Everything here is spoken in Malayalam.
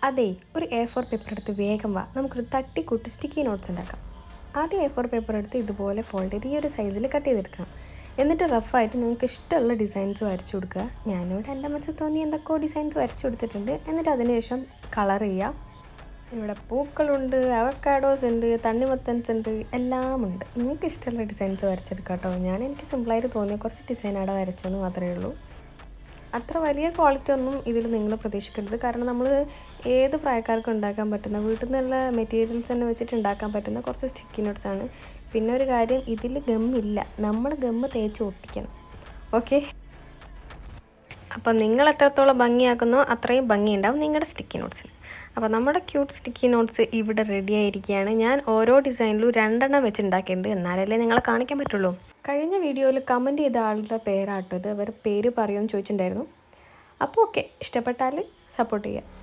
അതെ, ഒരു A4 പേപ്പർ എടുത്ത് വേഗം വാ, നമുക്കൊരു തട്ടിക്കൂട്ട് സ്റ്റിക്കി നോട്ട്സ് ഉണ്ടാക്കാം. ആദ്യം A4 പേപ്പർ എടുത്ത് ഇതുപോലെ ഫോൾഡ് ചെയ്ത് ഈ ഒരു സൈസിൽ കട്ട് ചെയ്തെടുക്കണം. എന്നിട്ട് റഫായിട്ട് നിങ്ങൾക്ക് ഇഷ്ടമുള്ള ഡിസൈൻസ് വരച്ചു കൊടുക്കുക. ഞാനിവിടെ എൻ്റെ മനസ്സിൽ തോന്നി എന്തൊക്കെയോ ഡിസൈൻസ് വരച്ചു കൊടുത്തിട്ടുണ്ട്. എന്നിട്ട് അതിനുശേഷം കളർ ചെയ്യുക. ഇവിടെ പൂക്കളുണ്ട്, അവക്കാഡോസ് ഉണ്ട്, തണ്ണിമത്തൻസ് ഉണ്ട്, എല്ലാം ഉണ്ട്. നിങ്ങൾക്ക് ഇഷ്ടമുള്ള ഡിസൈൻസ് വരച്ചെടുക്കാം കേട്ടോ. എനിക്ക് സിമ്പിളായിട്ട് തോന്നിയ കുറച്ച് ഡിസൈൻ അവിടെ വരച്ചെന്ന് മാത്രമേ ഉള്ളൂ. അത്ര വലിയ ക്വാളിറ്റി ഒന്നും ഇതിൽ നിങ്ങൾ പ്രതീക്ഷിക്കരുത്. കാരണം നമ്മൾ ഏത് പ്രായക്കാർക്കും ഉണ്ടാക്കാൻ പറ്റുന്ന വീട്ടിൽ നിന്നുള്ള മെറ്റീരിയൽസ് തന്നെ വെച്ചിട്ട് ഉണ്ടാക്കാൻ പറ്റുന്ന കുറച്ച് സ്റ്റിക്കി നോട്ട്സാണ്. പിന്നെ ഒരു കാര്യം, ഇതിൽ ഗമ്മില്ല, നമ്മൾ ഗമ്മ് തേച്ച് ഒട്ടിക്കണം. ഓക്കെ, അപ്പോൾ നിങ്ങൾ എത്രത്തോളം ഭംഗിയാക്കുന്നോ അത്രയും ഭംഗി ഉണ്ടാവും നിങ്ങളുടെ സ്റ്റിക്കി നോട്ട്സിൽ. അപ്പോൾ നമ്മുടെ ക്യൂട്ട് സ്റ്റിക്കി നോട്ട്സ് ഇവിടെ റെഡി ആയിരിക്കുകയാണ്. ഞാൻ ഓരോ ഡിസൈനിലും 2 എണ്ണം വെച്ച് ഉണ്ടാക്കിയിട്ടുണ്ട്, എന്നാലല്ലേ നിങ്ങളെ കാണിക്കാൻ പറ്റുള്ളൂ. കഴിഞ്ഞ വീഡിയോയിൽ കമൻറ്റ് ചെയ്ത ആളുടെ പേരാട്ടത്, അവർ പേര് പറയുമെന്ന് ചോദിച്ചിട്ടുണ്ടായിരുന്നു. അപ്പോൾ ഓക്കെ, ഇഷ്ടപ്പെട്ടാൽ സപ്പോർട്ട് ചെയ്യുക.